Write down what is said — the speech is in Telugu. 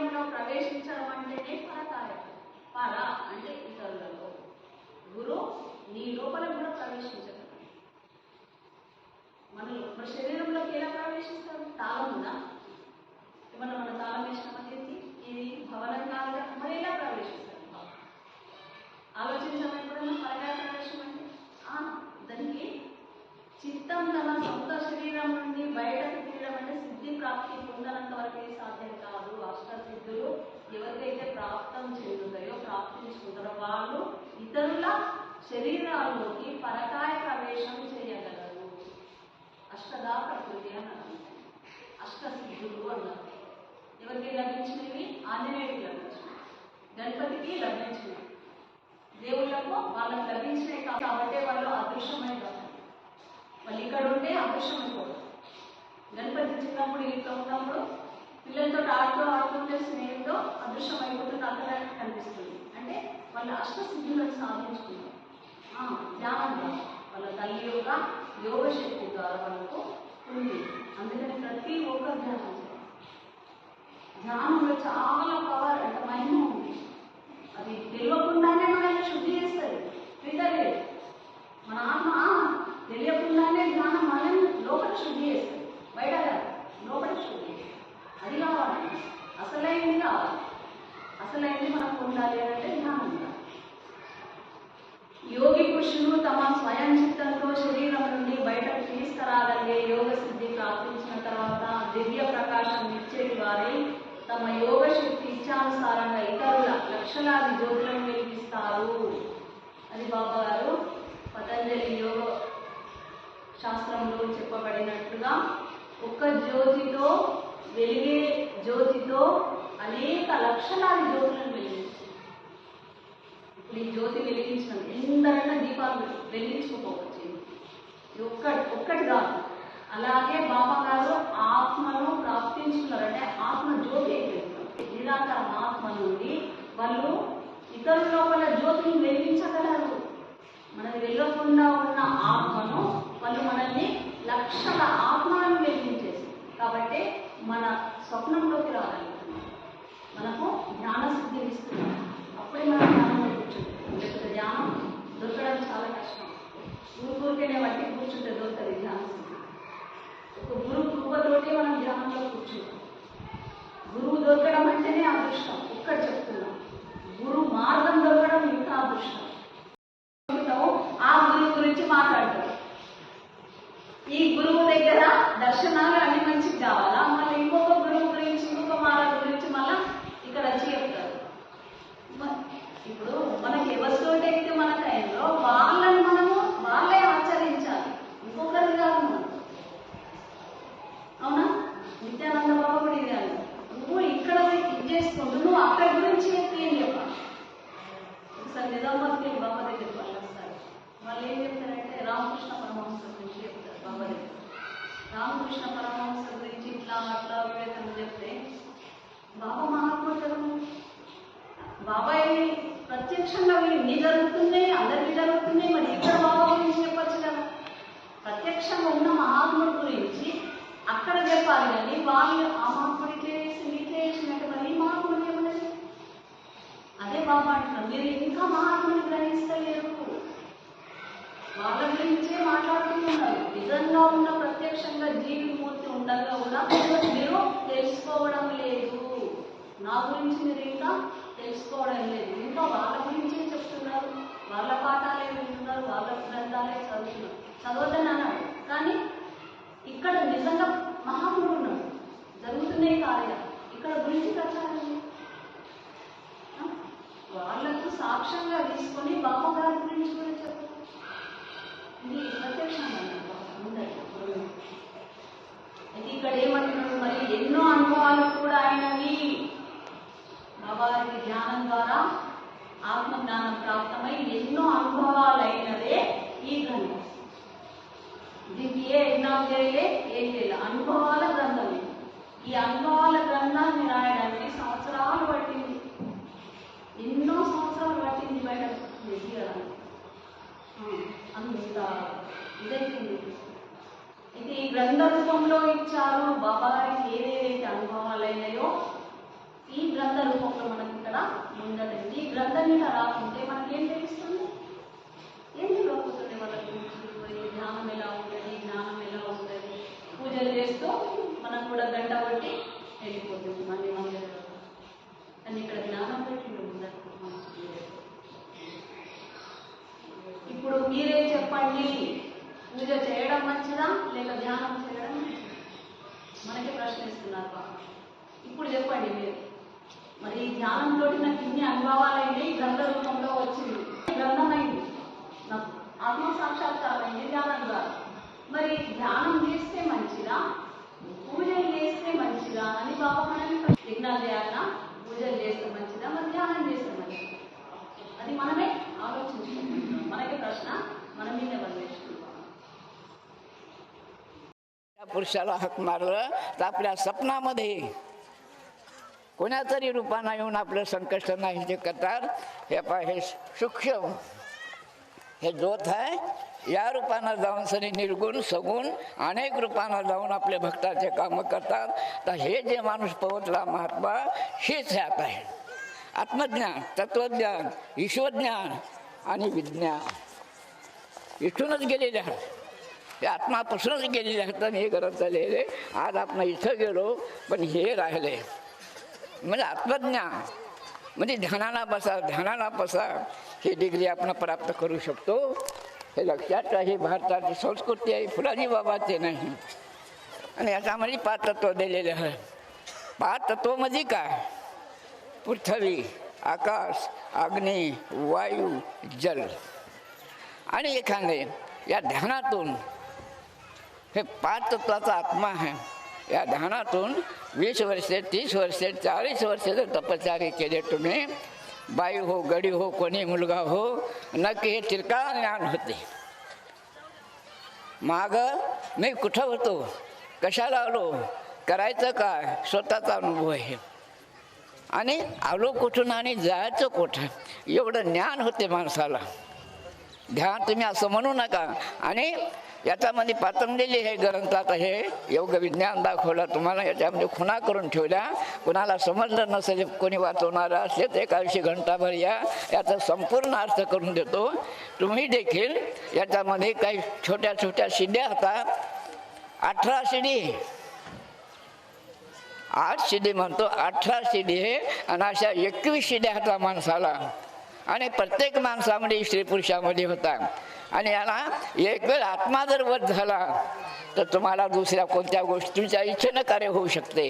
శరీరంలో ప్రవేశించడం అంటేనే పరకాయ. పర అంటే ఇతరులలో, గురు నీ లోపల కూడా ప్రవేశించగలరు. మన శరీరంలోకి ఎలా ప్రవేశిస్తాం? తాళం ఉందా? ఏమన్నా మన తాళం వేసిన ఇది భవనం కాదు, మరి ఎలా ప్రవేశిస్తాం? ఆలోచించడం ఎప్పుడన్నా పరకాయ ప్రవేశం అంటే దానికి చిత్తం తన సొంత శరీరం నుండి బయటకు తీయడం అంటే సిద్ధి ప్రాప్తి పొందనంత వరకు సాధ్యం కాదు. అష్టసిద్ధులు ఎవరికైతే ప్రాప్తం చెందుతాయో, ప్రాప్తించుకుంటారో వాళ్ళు ఇతరుల శరీరాల్లోకి పరకాయ ప్రవేశం చేయగలరు. అష్టదా ప్రకృతి అన్నారు, అష్టసిద్ధులు అన్నారు. ఎవరికి లభించినవి? ఆంజనేయుడికి లభించినవి, గణపతికి లభించినవి, దేవుళ్లకు వాళ్ళకి లభించినాయి. కాబట్టి వాళ్ళు అదృశ్యమైపోతారు. వాళ్ళు ఇక్కడ ఉంటే అదృశ్యమైపోతారు. గణపతి చిన్నప్పుడు ఇంట్లో ఉన్నప్పుడు పిల్లలతో ఆడుతుంటే స్నేహితులతో అదృశ్యమైపోతుంది, అక్కడ కనిపిస్తుంది. అంటే వాళ్ళ అష్టసిద్ధులను సాధించుకున్నారు. ధ్యానం ద్వారా వాళ్ళ తల్లి యొక్క యోగ శక్తి ద్వారా వాళ్ళకు ఉంది. అందుకని ప్రతి ఒక్క ధ్యానం ధ్యానంలో చాలా పవర్ అంటే మహిమ ఉంది. అది తెలియకుండానే మనల్ని శుద్ధి చేస్తుంది. ఫిల్టర్ మన ఆత్మ తెలియకుండానే ధ్యానం మనల్ని లోపల శుద్ధి చేస్తుంది, బయట లోపల శుద్ధి. అది కావాలి, అసలైంది కావాలి. అసలైంది మనకు ఉండాలి అంటే ధ్యానం ఉండాలి. యోగి పురుషులు తమ స్వయం చిత్తంతో శరీరం నుండి బయటకు తీసుకురాగలిగే యోగ సిద్ధి ప్రాప్తించిన తర్వాత దివ్య ప్రకాశం ఇచ్చేటి వారై తమ యోగ శక్తి ఇచ్చానుసారంగా ఇతరుల లక్షలాది జ్యోతులను వెలిగిస్తారు. అది బాబా గారు పతంజలి యోగ శాస్త్రంలో చెప్పబడినట్లుగా ఒక్క జ్యోతితో వెలిగే జ్యోతితో అనేక లక్షలాది జ్యోతులను వెలిగించారు. ఇప్పుడు ఈ జ్యోతి వెలిగించడం ఎందరైనా దీపాలు వెలిగించుకోవచ్చు, ఒక్కటి కాదు. అలాగే బాబా గారు ఆత్మను ప్రాప్తించుకున్నారు. అంటే ఆత్మ జ్యోతి అయిపోయింది. నిరాకార ఆత్మ నుండి వాళ్ళు ఇతరుల లోపల జ్యోతిని వెలిగించగలరు. మనది వెళ్ళకుండా ఉన్న ఆత్మను వాళ్ళు మనల్ని లక్షల ఆత్మలను వెలిగించేసి, కాబట్టి మన స్వప్నంలోకి రాగలుగుతున్నారు, మనకు జ్ఞాన సిద్ధి ఇస్తున్నారు. అప్పుడే మనం ధ్యానంలో కూర్చుంటాం. లేకపోతే ధ్యానం దొరకడం చాలా కష్టం. ఊరికేనే బట్టి కూర్చుంటే దొరకదు ధ్యాన సిద్ధి. ఒక గురువు కృపతోటి మనం ధ్యానంలో కూర్చుంటాం. గురువు దొరకడం అంటేనే అదృష్టం. ఒక్కటి చెప్తున్నాం, గురు మార్గం దొరకడం ఇంకా అదృష్టం. ఆ గురువు గురించి మాట్లాడతారు. ఈ గురువు దగ్గర దర్శనాలు అన్ని మంచిగా కావాలా, మళ్ళీ ఇంకొక గురువు గురించి ఇంకొక మార్గం గురించి మళ్ళీ ఇక్కడ వచ్చి చెప్తారు. ఇప్పుడు మనకి ఎవరితోటి అయితే మన టైంలో వాళ్ళని వాళ్ళే ఆచరించాలి, ఇంకొకరి కాదు మనం. అవునా? నిత్యానంద బాబా కూడా ఇది అన్న, నువ్వు ఇక్కడ ఇది చేసుకుంటూ నువ్వు అక్కడి గురించి ఏం చెప్పాలి. ఒకసారి నిజామాబాద్కి బాబా దగ్గరికి వాళ్ళు వస్తారు. వాళ్ళు ఏం చెప్తారంటే రామకృష్ణ పరమహంస గురించి చెప్తారు. బాబా దగ్గర రామకృష్ణ పరమహంస గురించి ఇట్లా అట్లా వివేకం చెప్తే, బాబా మహాత్ముడు కదా, బాబాయ్ ప్రత్యక్షంగా ఇన్ని జరుగుతున్నాయి, అందరికీ జరుగుతున్నాయి, మరి ఇక్కడ బాబా గురించి చెప్పచ్చు కదా. ప్రత్యక్షంగా ఉన్న మహాత్ముడి గురించి అక్కడ చెప్పాలి, కానీ వాళ్ళు ఆ మహాత్ముడు ఇట్లే చేసినట్టు మరి ఈ మహాత్ముడు ఏమన్నది. అదే బాబా అంటున్నారు, మీరు ఇంకా మహాత్ముని గ్రహిస్తలేరు, వాళ్ళ గురించే మాట్లాడుతున్నారు. నిజంగా ఉన్న ప్రత్యక్షంగా జీవిమూర్తి ఉండగా కూడా మీరు తెలుసుకోవడం లేదు. నా గురించి మీరు ఇంకా తెలుసుకోవడం లేదు, ఇంకా వాళ్ళ గురించే చెప్తున్నారు, వాళ్ళ పాఠాలే వింటున్నారు, వాళ్ళ గ్రంథాలే చదువుతున్నారు. చదవద్దని అన్నాడు, కానీ ఇక్కడ నిజంగా మహాత్ముడు ఉన్నాడు, జరుగుతున్నాయి కార్యాలు, ఇక్కడ గురించి ప్రచారం వాళ్ళకు సాక్ష్యంగా తీసుకొని బాబా గారి గురించి కూడా చెప్తారు. ఇది ప్రత్యక్షంగా ఉండదు. అయితే ఇక్కడ ఏమంటున్నాడు, మరి ఎన్నో అనుభవాలు కూడా అయినవి. బాబా గారికి ధ్యానం ద్వారా ఆత్మజ్ఞానం ప్రాప్తమై ఎన్నో అనుభవాలైనవే ఈ గ్రంథం. దీనికి ఏ ఎగ్జామ్ చేయలే, ఏం చేయలే, అనుభవాల గ్రంథం. ఈ అనుభవాల గ్రంథాన్ని రాయడానికి సంవత్సరాలు పట్టింది, ఎన్నో సంవత్సరాలు పట్టింది బయట తీయడానికి. అంత ఇదైతుంది. ఇది ఈ గ్రంథ రూపంలో ఇచ్చారు. బాబా గారికి ఏదేదైతే అనుభవాలైనాయో ఈ గ్రంథ కదా ముందటండి. ఈ గ్రంథం మీద రాకుంటే మనకేం తెలుస్తుంది? ఏం తెలియకపోతుంది వాళ్ళ గురించి, ధ్యానం ఎలా ఉంటుంది, జ్ఞానం ఎలా ఉంటుంది. పూజలు చేస్తూ మనం కూడా గంట కొట్టి వెళ్ళిపోతుంది మళ్ళీ మందిరంలో. కానీ ఇక్కడ జ్ఞానం పెట్టి ముందట. ఇప్పుడు మీరే చెప్పండి, పూజ చేయడం మంచిదా లేక ధ్యానం చేయడం మంచిదా? మనకి ప్రశ్న ఇస్తున్నారు బాబా. ఇప్పుడు చెప్పండి మీరు. మరి ఈ ధ్యానంతో నాకు ఇన్ని అనుభవాలైంది, గ్రంథ రూపంలో వచ్చింది, గ్రంథమైంది, నాకు ఆత్మ సాక్షాత్కారం అయింది ధ్యానం ద్వారా. మరి ధ్యానం చేస్తే మంచిదా, పూజలు చేస్తే మంచిదా అని బాబా మనల్ని యజ్ఞాలు చేయాలన్నా, పూజలు చేస్తే మంచిదా, మరి ధ్యానం చేస్తే మంచిదా? అది మనమే ఆలోచించుకుంటున్నాం. మనకి प्रश्न मन मीदे वंदेशुकुंटाम. पुरुषाला हाक मारलं तर आपल्या स्वप्नामध्ये कोणा तरी रूपानं येऊन आपलं संकष्ट नाही जे करतात. हे सूक्ष्म हे ज्योत आहे, या रूपानं जाऊन सरी निर्गुण सगुण अनेक रूपानं जाऊन आपले भक्ताचे कामं करतात. तर हे जे माणूस पोहोचला महात्मा, हेच ह्यात आहे. आत्मज्ञान, तत्वज्ञान, ईश्वरज्ञान आणि विज्ञान इथूनच गेलेले आहेत. ते आत्मापासूनच गेलेले आहेत आणि हे करत चाललेले. आज आपण इथं गेलो पण हे राहिले. म्हणजे आत्मज्ञान म्हणजे ध्यानाला बसा ही डिग्री आपण प्राप्त करू शकतो. हे लक्षात आहे. भारताची संस्कृती आहे, फुलाजी बाबाचे नाही. आणि याच्यामध्ये 5 तत्व दिलेले आहे. 5 तत्व म्हणजे काय? पृथ्वी, आकाश, अग्नी, वायू, जल. आणि एखादे या ध्यानातून हे 5 तत्वाचा आत्मा आहे. या ध्यानातून 20 वर्षे, 30 वर्षे, 40 वर्षे जर तपश्चर्या केले तुम्ही, बाई हो, गडी हो, कोणी मुलगा हो, नक्की हे चिरकाळ ज्ञान होते. माग मी कुठं होतो, कशाला आलो, करायचं काय, स्वतःचा अनुभव आहे. आणि आलो कुठून आणि जायचं कुठं, एवढं ज्ञान होते माणसाला. ध्यान तुम्ही असं म्हणू नका. आणि याच्यामध्ये पतंजली हे ग्रंथात हे योग विज्ञान दाखवलं तुम्हाला. याच्यामध्ये खुणा करून ठेवल्या. कुणाला समजलं नसेल, कोणी वाचवणारा असले तर 1 घंटाभर याचा संपूर्ण अर्थ करून देतो. तुम्ही देखील याच्यामध्ये काही छोट्या छोट्या शिड्या होतात. 18 शिडी, 8 शिडी म्हणतो, 18 शिडी हे. आणि अशा 21 शिड्या होता माणसाला. आणि प्रत्येक माणसामध्ये स्त्री पुरुषामध्ये होता. आणि याला एक वेळ आत्मा जर वध झाला तर तुम्हाला दुसऱ्या कोणत्या गोष्टीच्या इच्छेनं कार्य होऊ शकते.